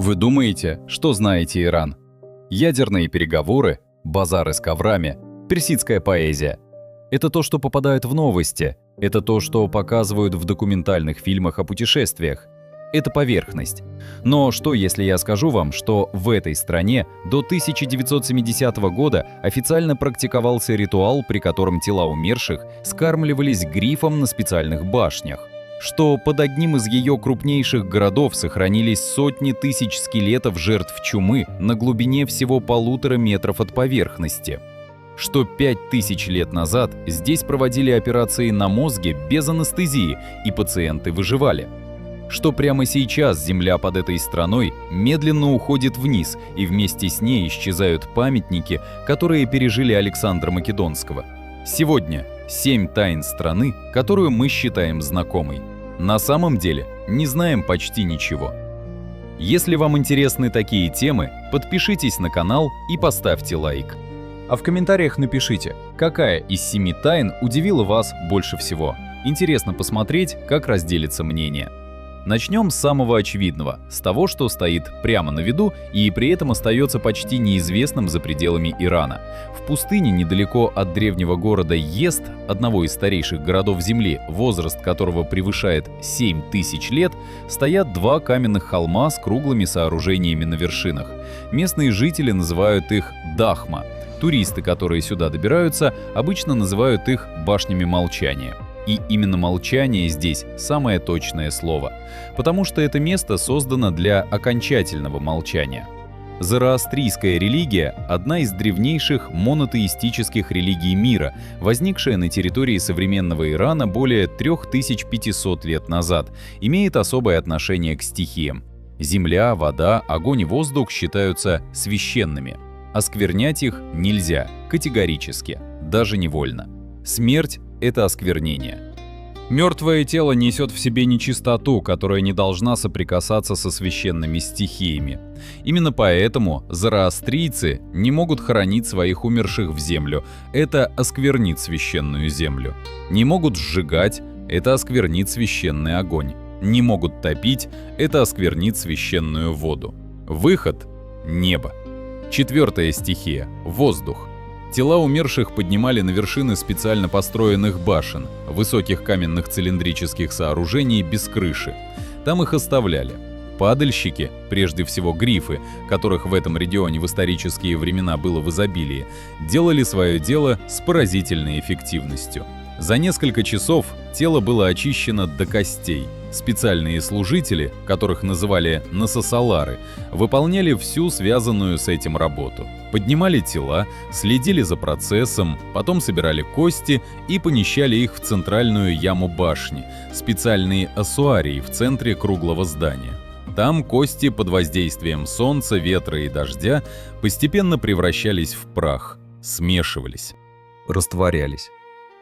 Вы думаете, что знаете Иран? Ядерные переговоры, базары с коврами, персидская поэзия. Это то, что попадает в новости, это то, что показывают в документальных фильмах о путешествиях. Это поверхность. Но что, если я скажу вам, что в этой стране до 1970 года официально практиковался ритуал, при котором тела умерших скармливались грифом на специальных башнях? Что под одним из ее крупнейших городов сохранились сотни тысяч скелетов жертв чумы на глубине всего 1,5 метров от поверхности? Что 5000 лет назад здесь проводили операции на мозге без анестезии, и пациенты выживали? Что прямо сейчас земля под этой страной медленно уходит вниз, и вместе с ней исчезают памятники, которые пережили Александра Македонского? Сегодня 7 тайн страны, которую мы считаем знакомой. На самом деле не знаем почти ничего. Если вам интересны такие темы, подпишитесь на канал и поставьте лайк. А в комментариях напишите, какая из 7 тайн удивила вас больше всего. Интересно посмотреть, как разделится мнение. Начнем с самого очевидного, с того, что стоит прямо на виду и при этом остается почти неизвестным за пределами Ирана. В пустыне недалеко от древнего города Йезд, одного из старейших городов Земли, возраст которого превышает 7000 лет, стоят 2 каменных холма с круглыми сооружениями на вершинах. Местные жители называют их Дахма. Туристы, которые сюда добираются, обычно называют их башнями молчания. И именно молчание здесь самое точное слово, потому что это место создано для окончательного молчания. Зороастрийская религия – одна из древнейших монотеистических религий мира, возникшая на территории современного Ирана более 3500 лет назад, имеет особое отношение к стихиям. Земля, вода, огонь и воздух считаются священными. Осквернять их нельзя, категорически, даже невольно. Смерть – это осквернение. Мертвое тело несет в себе нечистоту, которая не должна соприкасаться со священными стихиями. Именно поэтому зороастрийцы не могут хоронить своих умерших в землю. Это осквернит священную землю. Не могут сжигать – это осквернит священный огонь. Не могут топить – это осквернит священную воду. Выход – небо. 4-я стихия – воздух. Тела умерших поднимали на вершины специально построенных башен, высоких каменных цилиндрических сооружений без крыши. Там их оставляли. Падальщики, прежде всего грифы, которых в этом регионе в исторические времена было в изобилии, делали свое дело с поразительной эффективностью. За несколько часов тело было очищено до костей. Специальные служители, которых называли насосалары, выполняли всю связанную с этим работу. Поднимали тела, следили за процессом, потом собирали кости и помещали их в центральную яму башни, специальные ассуарии в центре круглого здания. Там кости под воздействием солнца, ветра и дождя постепенно превращались в прах, смешивались, растворялись.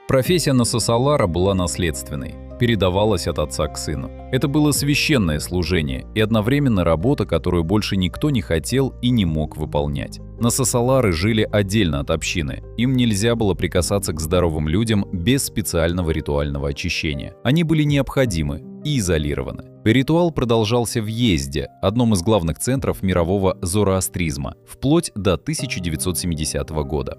Профессия насосалара была наследственной, передавалась от отца к сыну. Это было священное служение и одновременно работа, которую больше никто не хотел и не мог выполнять. Насосалары жили отдельно от общины, им нельзя было прикасаться к здоровым людям без специального ритуального очищения. Они были необходимы и изолированы. Ритуал продолжался в Йезде, одном из главных центров мирового зороастризма, вплоть до 1970 года.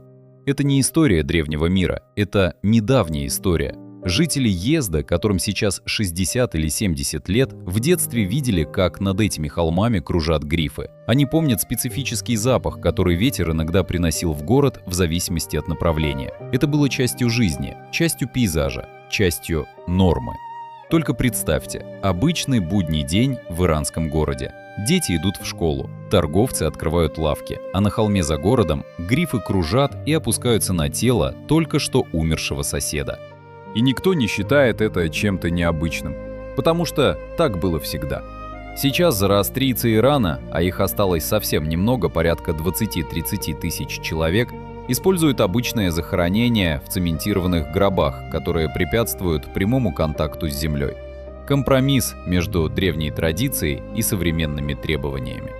Это не история древнего мира, это недавняя история. Жители Йезда, которым сейчас 60 или 70 лет, в детстве видели, как над этими холмами кружат грифы. Они помнят специфический запах, который ветер иногда приносил в город в зависимости от направления. Это было частью жизни, частью пейзажа, частью нормы. Только представьте, обычный будний день в иранском городе. Дети идут в школу, торговцы открывают лавки, а на холме за городом грифы кружат и опускаются на тело только что умершего соседа. И никто не считает это чем-то необычным, потому что так было всегда. Сейчас зороастрийцы Ирана, а их осталось совсем немного, порядка 20-30 тысяч человек, используют обычное захоронение в цементированных гробах, которые препятствуют прямому контакту с землей. Компромисс между древней традицией и современными требованиями.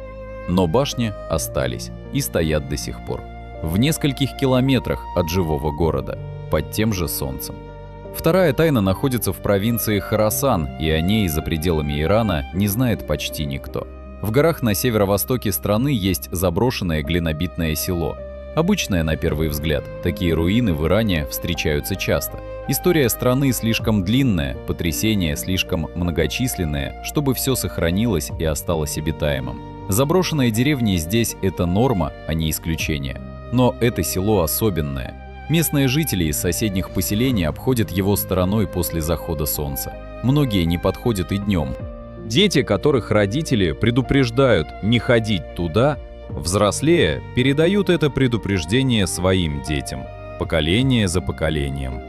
Но башни остались и стоят до сих пор. В нескольких километрах от живого города, под тем же солнцем. Вторая тайна находится в провинции Хорасан, и о ней за пределами Ирана не знает почти никто. В горах на северо-востоке страны есть заброшенное глинобитное село. Обычное на первый взгляд, такие руины в Иране встречаются часто. История страны слишком длинная, потрясения слишком многочисленные, чтобы все сохранилось и осталось обитаемым. Заброшенные деревни здесь — это норма, а не исключение. Но это село особенное. Местные жители из соседних поселений обходят его стороной после захода солнца. Многие не подходят и днем. Дети, которых родители предупреждают не ходить туда, взрослея, передают это предупреждение своим детям, поколение за поколением.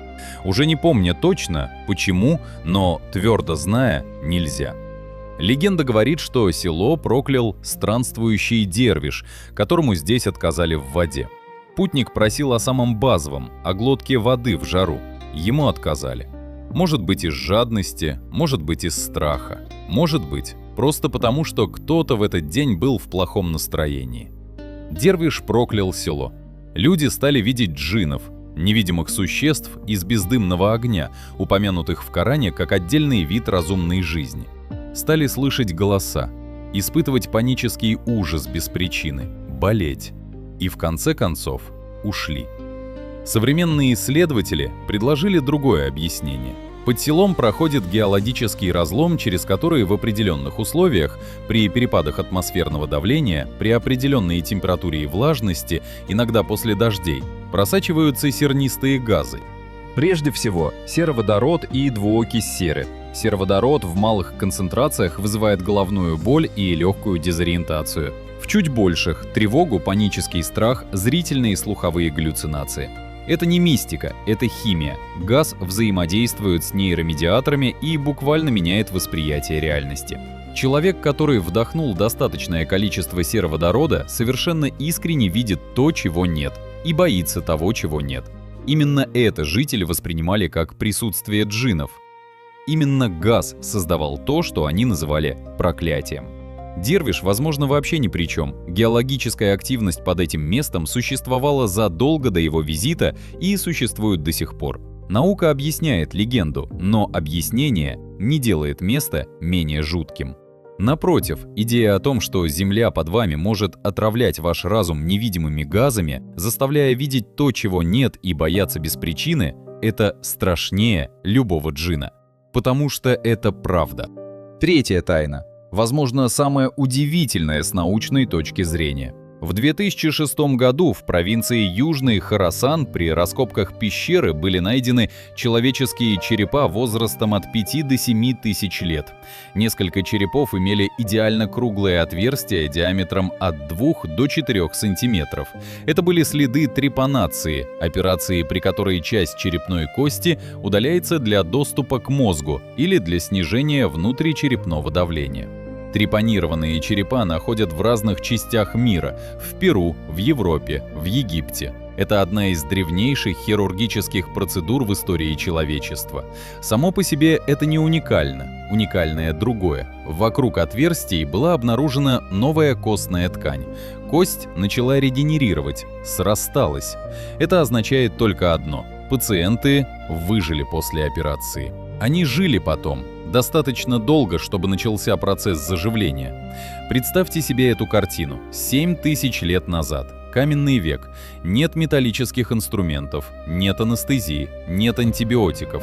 Уже не помня точно, почему, но твердо зная, нельзя. Легенда говорит, что село проклял странствующий дервиш, которому здесь отказали в воде. Путник просил о самом базовом, о глотке воды в жару. Ему отказали. Может быть, из жадности, может быть, из страха, может быть, просто потому, что кто-то в этот день был в плохом настроении. Дервиш проклял село. Люди стали видеть джиннов, невидимых существ из бездымного огня, упомянутых в Коране как отдельный вид разумной жизни. Стали слышать голоса, испытывать панический ужас без причины, болеть. И в конце концов ушли. Современные исследователи предложили другое объяснение. Под селом проходит геологический разлом, через который в определенных условиях, при перепадах атмосферного давления, при определенной температуре и влажности, иногда после дождей, просачиваются сернистые газы. Прежде всего, сероводород и двуокись серы. Сероводород в малых концентрациях вызывает головную боль и легкую дезориентацию. В чуть больших – тревогу, панический страх, зрительные и слуховые галлюцинации. Это не мистика, это химия. Газ взаимодействует с нейромедиаторами и буквально меняет восприятие реальности. Человек, который вдохнул достаточное количество сероводорода, совершенно искренне видит то, чего нет, и боится того, чего нет. Именно это жители воспринимали как присутствие джиннов. Именно газ создавал то, что они называли проклятием. Дервиш, возможно, вообще ни при чем. Геологическая активность под этим местом существовала задолго до его визита и существует до сих пор. Наука объясняет легенду, но объяснение не делает место менее жутким. Напротив, идея о том, что Земля под вами может отравлять ваш разум невидимыми газами, заставляя видеть то, чего нет, и бояться без причины, это страшнее любого джина. Потому что это правда. Третья тайна. Возможно, самое удивительное с научной точки зрения. В 2006 году в провинции Южный Хорасан при раскопках пещеры были найдены человеческие черепа возрастом от 5 до 7 тысяч лет. Несколько черепов имели идеально круглые отверстия диаметром от 2 до 4 сантиметров. Это были следы трепанации, операции, при которой часть черепной кости удаляется для доступа к мозгу или для снижения внутричерепного давления. Трепанированные черепа находят в разных частях мира – в Перу, в Европе, в Египте. Это одна из древнейших хирургических процедур в истории человечества. Само по себе это не уникально. Уникальное другое. Вокруг отверстий была обнаружена новая костная ткань. Кость начала регенерировать, срасталась. Это означает только одно – пациенты выжили после операции. Они жили потом. Достаточно долго, чтобы начался процесс заживления. Представьте себе эту картину. 7000 лет назад. Каменный век. Нет металлических инструментов, нет анестезии, нет антибиотиков,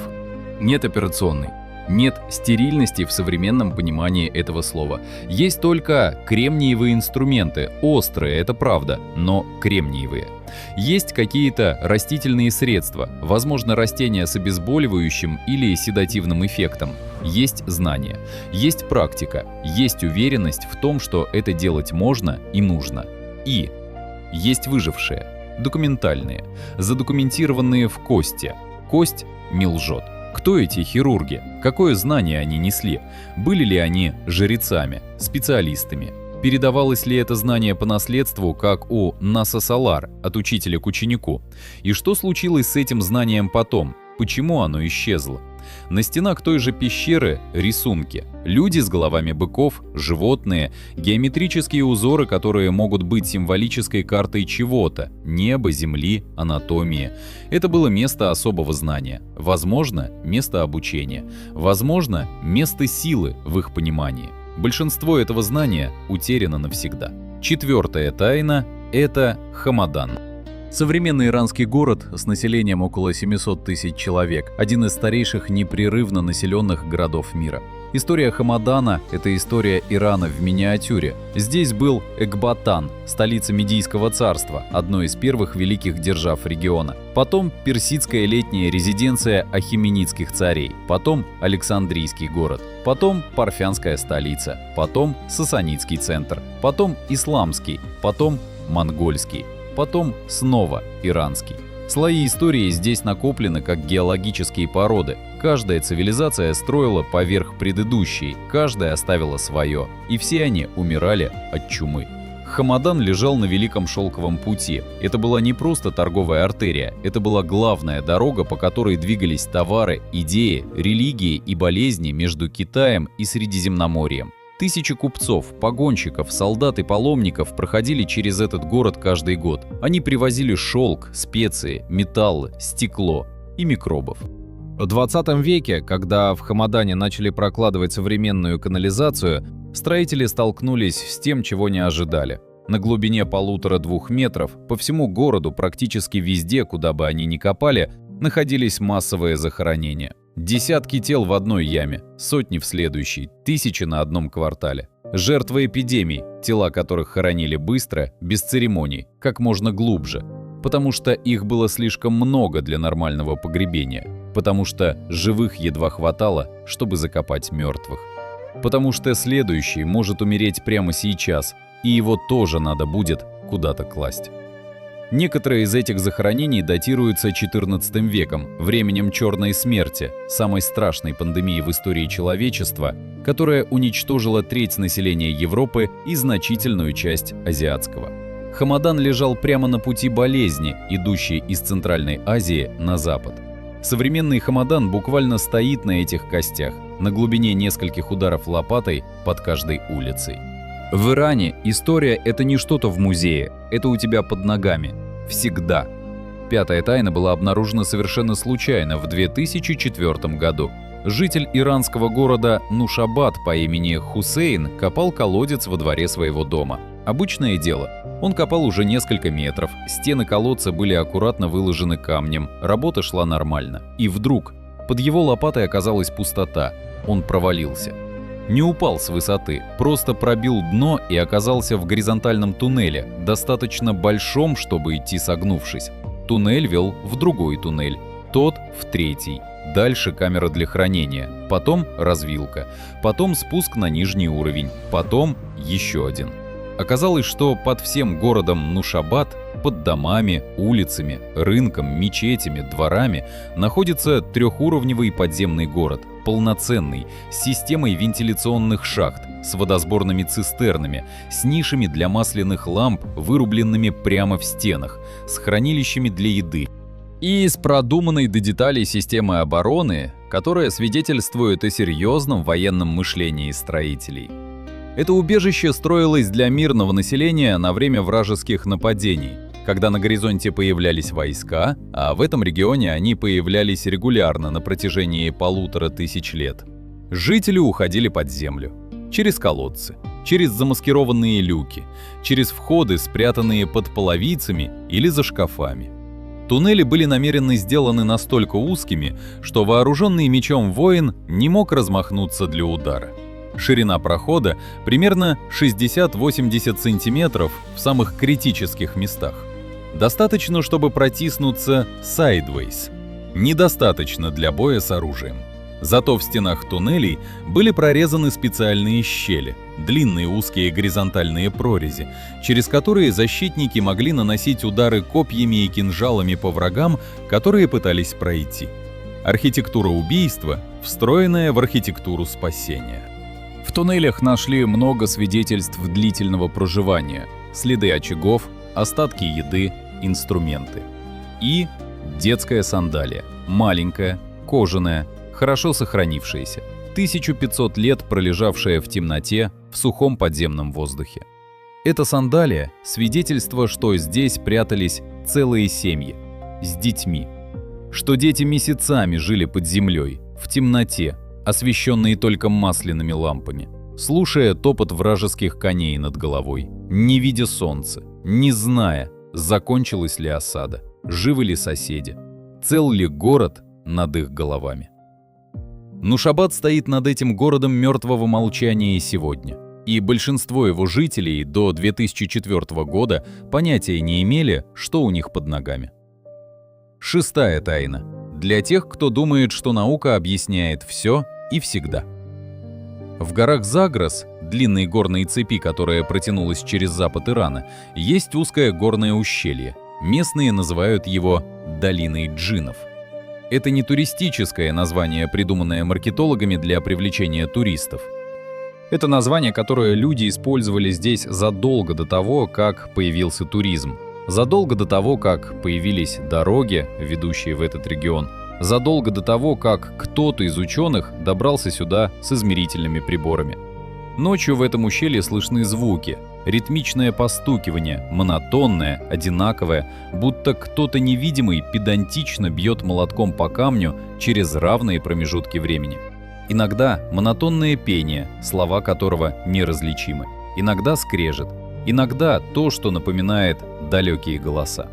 нет операционной. Нет стерильности в современном понимании этого слова. Есть только кремниевые инструменты. Острые, это правда, но кремниевые. Есть какие-то растительные средства, возможно, растения с обезболивающим или седативным эффектом. Есть знания, есть практика, есть уверенность в том, что это делать можно и нужно. И есть выжившие, документальные, задокументированные в кости. Кость не лжет. Кто эти хирурги? Какое знание они несли? Были ли они жрецами, специалистами? Передавалось ли это знание по наследству, как у Наса Салар, от учителя к ученику? И что случилось с этим знанием потом? Почему оно исчезло? На стенах той же пещеры рисунки. Люди с головами быков, животные, геометрические узоры, которые могут быть символической картой чего-то, неба, земли, анатомии. Это было место особого знания. Возможно, место обучения. Возможно, место силы в их понимании. Большинство этого знания утеряно навсегда. Четвертая тайна – это Хамадан. Современный иранский город с населением около 700 тысяч человек, один из старейших непрерывно населенных городов мира. История Хамадана – это история Ирана в миниатюре. Здесь был Экбатан, столица Медийского царства, одной из первых великих держав региона. Потом персидская летняя резиденция ахеменидских царей, потом Александрийский город, потом парфянская столица, потом Сасанидский центр, потом исламский, потом монгольский, потом снова иранский. Слои истории здесь накоплены как геологические породы. Каждая цивилизация строила поверх предыдущей, каждая оставила свое, и все они умирали от чумы. Хамадан лежал на Великом Шелковом пути. Это была не просто торговая артерия, это была главная дорога, по которой двигались товары, идеи, религии и болезни между Китаем и Средиземноморьем. Тысячи купцов, погонщиков, солдат и паломников проходили через этот город каждый год. Они привозили шелк, специи, металлы, стекло и микробов. В 20 веке, когда в Хамадане начали прокладывать современную канализацию, строители столкнулись с тем, чего не ожидали. На глубине 1,5–2 метров по всему городу практически везде, куда бы они ни копали, находились массовые захоронения. Десятки тел в одной яме, сотни в следующей, тысячи на одном квартале. Жертвы эпидемий, тела которых хоронили быстро, без церемоний, как можно глубже, потому что их было слишком много для нормального погребения, потому что живых едва хватало, чтобы закопать мертвых, потому что следующий может умереть прямо сейчас, и его тоже надо будет куда-то класть. Некоторые из этих захоронений датируются XIV веком, временем Черной смерти, самой страшной пандемии в истории человечества, которая уничтожила треть населения Европы и значительную часть азиатского. Хамадан лежал прямо на пути болезни, идущей из Центральной Азии на запад. Современный Хамадан буквально стоит на этих костях, на глубине нескольких ударов лопатой под каждой улицей. В Иране история – это не что-то в музее, это у тебя под ногами. Всегда. Пятая тайна была обнаружена совершенно случайно в 2004 году. Житель иранского города Нушабад по имени Хусейн копал колодец во дворе своего дома. Обычное дело. Он копал уже несколько метров, стены колодца были аккуратно выложены камнем, работа шла нормально. И вдруг под его лопатой оказалась пустота. Он провалился. Не упал с высоты, просто пробил дно и оказался в горизонтальном туннеле, достаточно большом, чтобы идти согнувшись. Туннель вел в другой туннель, тот в третий. Дальше камера для хранения, потом развилка, потом спуск на нижний уровень, потом еще один. Оказалось, что под всем городом Нушабад, под домами, улицами, рынком, мечетями, дворами находится трехуровневый подземный город, полноценный, с системой вентиляционных шахт, с водосборными цистернами, с нишами для масляных ламп, вырубленными прямо в стенах, с хранилищами для еды и с продуманной до деталей системой обороны, которая свидетельствует о серьезном военном мышлении строителей. Это убежище строилось для мирного населения на время вражеских нападений, когда на горизонте появлялись войска, а в этом регионе они появлялись регулярно на протяжении 1500 лет. Жители уходили под землю, через колодцы, через замаскированные люки, через входы, спрятанные под половицами или за шкафами. Туннели были намеренно сделаны настолько узкими, что вооруженный мечом воин не мог размахнуться для удара. Ширина прохода примерно 60–80 сантиметров в самых критических местах. Достаточно, чтобы протиснуться sideways. Недостаточно для боя с оружием. Зато в стенах туннелей были прорезаны специальные щели, длинные узкие горизонтальные прорези, через которые защитники могли наносить удары копьями и кинжалами по врагам, которые пытались пройти. Архитектура убийства, встроенная в архитектуру спасения. В туннелях нашли много свидетельств длительного проживания, следы очагов, остатки еды, инструменты. И детская сандалия, маленькая, кожаная, хорошо сохранившаяся, 1500 лет пролежавшая в темноте в сухом подземном воздухе. Эта сандалия – свидетельство, что здесь прятались целые семьи с детьми, что дети месяцами жили под землей, в темноте, освещенные только масляными лампами. слушая топот вражеских коней над головой, не видя солнца, не зная, закончилась ли осада, живы ли соседи, цел ли город над их головами. Нушабад стоит над этим городом мертвого молчания и сегодня, и большинство его жителей до 2004 года понятия не имели, что у них под ногами. Шестая тайна. Для тех, кто думает, что наука объясняет все и всегда. В горах Загрос, длинной горной цепи, которая протянулась через запад Ирана, есть узкое горное ущелье. Местные называют его «долиной джиннов». Это не туристическое название, придуманное маркетологами для привлечения туристов. Это название, которое люди использовали здесь задолго до того, как появился туризм, задолго до того, как появились дороги, ведущие в этот регион, задолго до того, как кто-то из ученых добрался сюда с измерительными приборами. Ночью в этом ущелье слышны звуки, ритмичное постукивание, монотонное, одинаковое, будто кто-то невидимый педантично бьет молотком по камню через равные промежутки времени. Иногда монотонное пение, слова которого неразличимы, иногда скрежет, иногда то, что напоминает далекие голоса.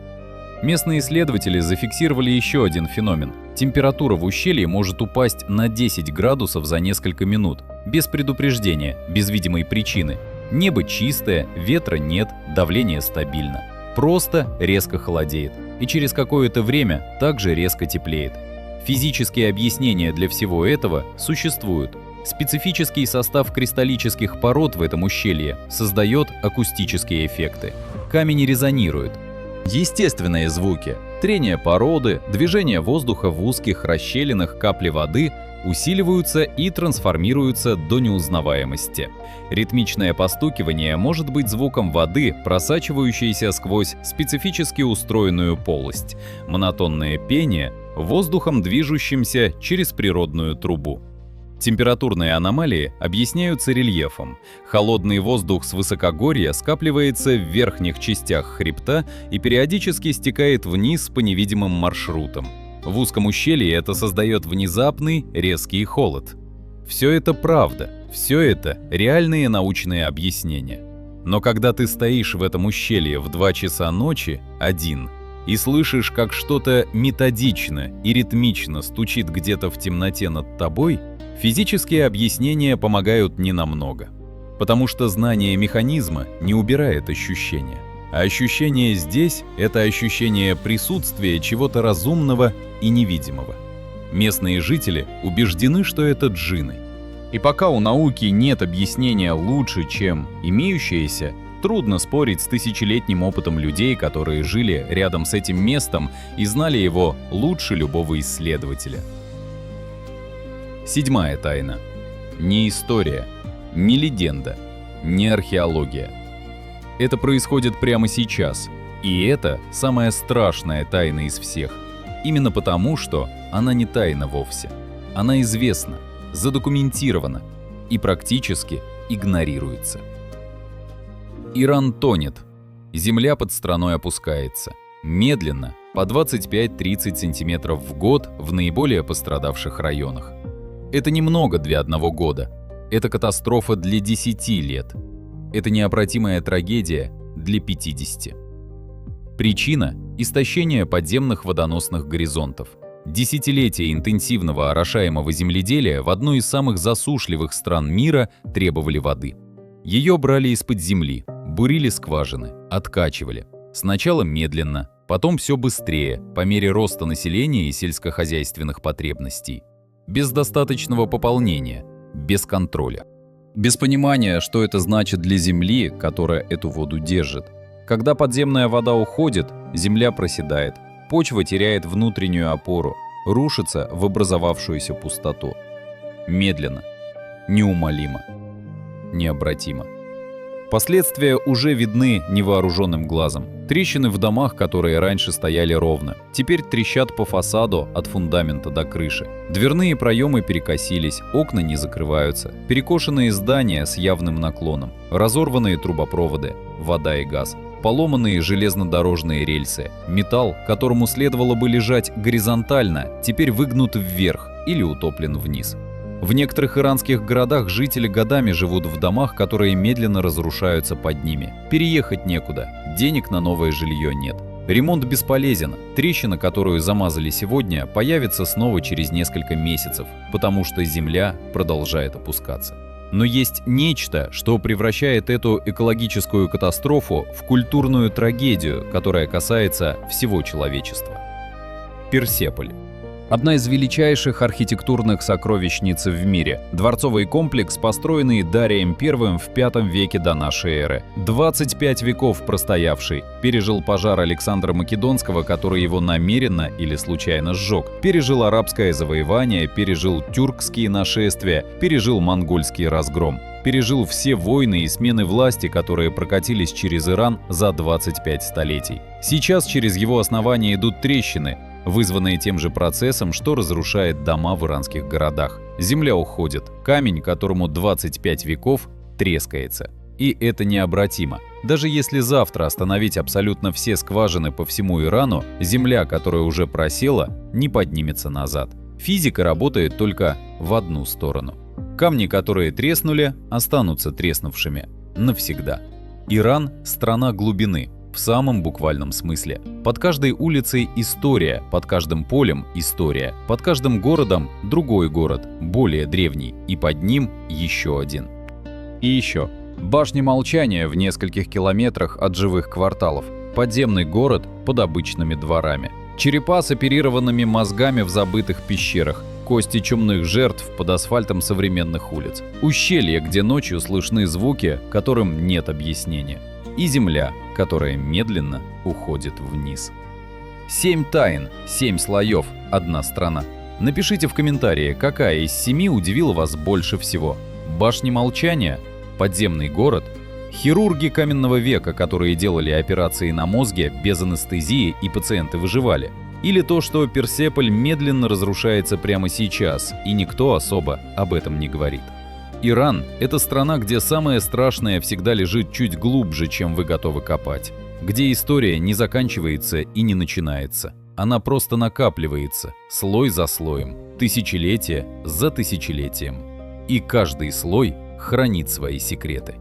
Местные исследователи зафиксировали еще один феномен. Температура в ущелье может упасть на 10 градусов за несколько минут, без предупреждения, без видимой причины. Небо чистое, ветра нет, давление стабильно. Просто резко холодеет, и через какое-то время также резко теплеет. Физические объяснения для всего этого существуют. Специфический состав кристаллических пород в этом ущелье создает акустические эффекты. Камень резонирует. Естественные звуки, трение породы, движение воздуха в узких расщелинах капли воды усиливаются и трансформируются до неузнаваемости. Ритмичное постукивание может быть звуком воды, просачивающейся сквозь специфически устроенную полость. Монотонное пение — воздухом, движущимся через природную трубу. Температурные аномалии объясняются рельефом. Холодный воздух с высокогорья скапливается в верхних частях хребта и периодически стекает вниз по невидимым маршрутам. В узком ущелье это создает внезапный, резкий холод. Все это правда, все это реальные научные объяснения. Но когда ты стоишь в этом ущелье в 2 часа ночи, один, и слышишь, как что-то методично и ритмично стучит где-то в темноте над тобой, физические объяснения помогают ненамного, потому что знание механизма не убирает ощущения. А ощущение здесь — это ощущение присутствия чего-то разумного и невидимого. Местные жители убеждены, что это джинны. И пока у науки нет объяснения лучше, чем имеющееся, трудно спорить с тысячелетним опытом людей, которые жили рядом с этим местом и знали его лучше любого исследователя. Седьмая тайна. Не история, не легенда, не археология. Это происходит прямо сейчас, и это самая страшная тайна из всех. Именно потому, что она не тайна вовсе. Она известна, задокументирована и практически игнорируется. Иран тонет. Земля под страной опускается. Медленно, по 25-30 сантиметров в год в наиболее пострадавших районах. Это немного для 1 года. Это катастрофа для 10 лет. Это необратимая трагедия для 50. Причина – истощение подземных водоносных горизонтов. Десятилетия интенсивного орошаемого земледелия в одной из самых засушливых стран мира требовали воды. Ее брали из-под земли, бурили скважины, откачивали. Сначала медленно, потом все быстрее, по мере роста населения и сельскохозяйственных потребностей. Без достаточного пополнения, без контроля. Без понимания, что это значит для земли, которая эту воду держит. Когда подземная вода уходит, земля проседает, почва теряет внутреннюю опору, рушится в образовавшуюся пустоту. Медленно, неумолимо, необратимо. Последствия уже видны невооруженным глазом. Трещины в домах, которые раньше стояли ровно, теперь трещат по фасаду от фундамента до крыши. Дверные проемы перекосились, окна не закрываются, перекошенные здания с явным наклоном, разорванные трубопроводы, вода и газ, поломанные железнодорожные рельсы, металл, которому следовало бы лежать горизонтально, теперь выгнут вверх или утоплен вниз. В некоторых иранских городах жители годами живут в домах, которые медленно разрушаются под ними. Переехать некуда, денег на новое жилье нет. Ремонт бесполезен. Трещина, которую замазали сегодня, появится снова через несколько месяцев, потому что земля продолжает опускаться. Но есть нечто, что превращает эту экологическую катастрофу в культурную трагедию, которая касается всего человечества. Персеполь. Одна из величайших архитектурных сокровищниц в мире. Дворцовый комплекс, построенный Дарием I в V веке до нашей эры. 25 веков простоявший. Пережил пожар Александра Македонского, который его намеренно или случайно сжег. Пережил арабское завоевание, пережил тюркские нашествия, пережил монгольский разгром. Пережил все войны и смены власти, которые прокатились через Иран за 25 столетий. Сейчас через его основание идут трещины, вызванные тем же процессом, что разрушает дома в иранских городах. Земля уходит, камень, которому 25 веков, трескается. И это необратимо. Даже если завтра остановить абсолютно все скважины по всему Ирану, земля, которая уже просела, не поднимется назад. Физика работает только в одну сторону. Камни, которые треснули, останутся треснувшими навсегда. Иран – страна глубины. В самом буквальном смысле. Под каждой улицей история, под каждым полем история, под каждым городом другой город, более древний, и под ним еще один. И еще. Башня молчания в нескольких километрах от живых кварталов. Подземный город под обычными дворами. Черепа с оперированными мозгами в забытых пещерах. Кости чумных жертв под асфальтом современных улиц. Ущелья, где ночью слышны звуки, которым нет объяснения. И земля, которая медленно уходит вниз. 7 тайн, 7 слоев, одна страна. Напишите в комментарии, какая из 7 удивила вас больше всего. Башни молчания, подземный город, хирурги каменного века, которые делали операции на мозге без анестезии и пациенты выживали. Или то, что Персеполь медленно разрушается прямо сейчас, и никто особо об этом не говорит. Иран – это страна, где самое страшное всегда лежит чуть глубже, чем вы готовы копать. Где история не заканчивается и не начинается. Она просто накапливается, слой за слоем, тысячелетие за тысячелетием. И каждый слой хранит свои секреты.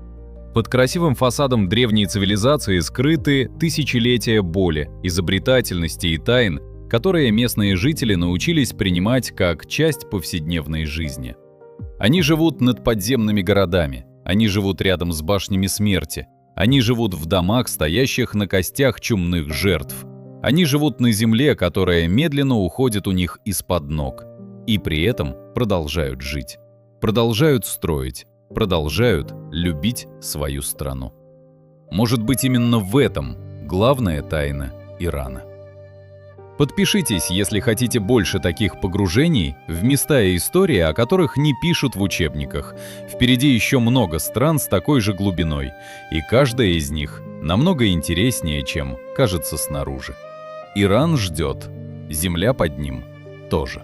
Под красивым фасадом древней цивилизации скрыты тысячелетия боли, изобретательности и тайн, которые местные жители научились принимать как часть повседневной жизни. Они живут над подземными городами, они живут рядом с башнями смерти, они живут в домах, стоящих на костях чумных жертв. Они живут на земле, которая медленно уходит у них из-под ног. И при этом продолжают жить, продолжают строить, продолжают любить свою страну. Может быть, именно в этом главная тайна Ирана. Подпишитесь, если хотите больше таких погружений в места и истории, о которых не пишут в учебниках. Впереди еще много стран с такой же глубиной, и каждая из них намного интереснее, чем кажется снаружи. Иран ждет, земля под ним тоже.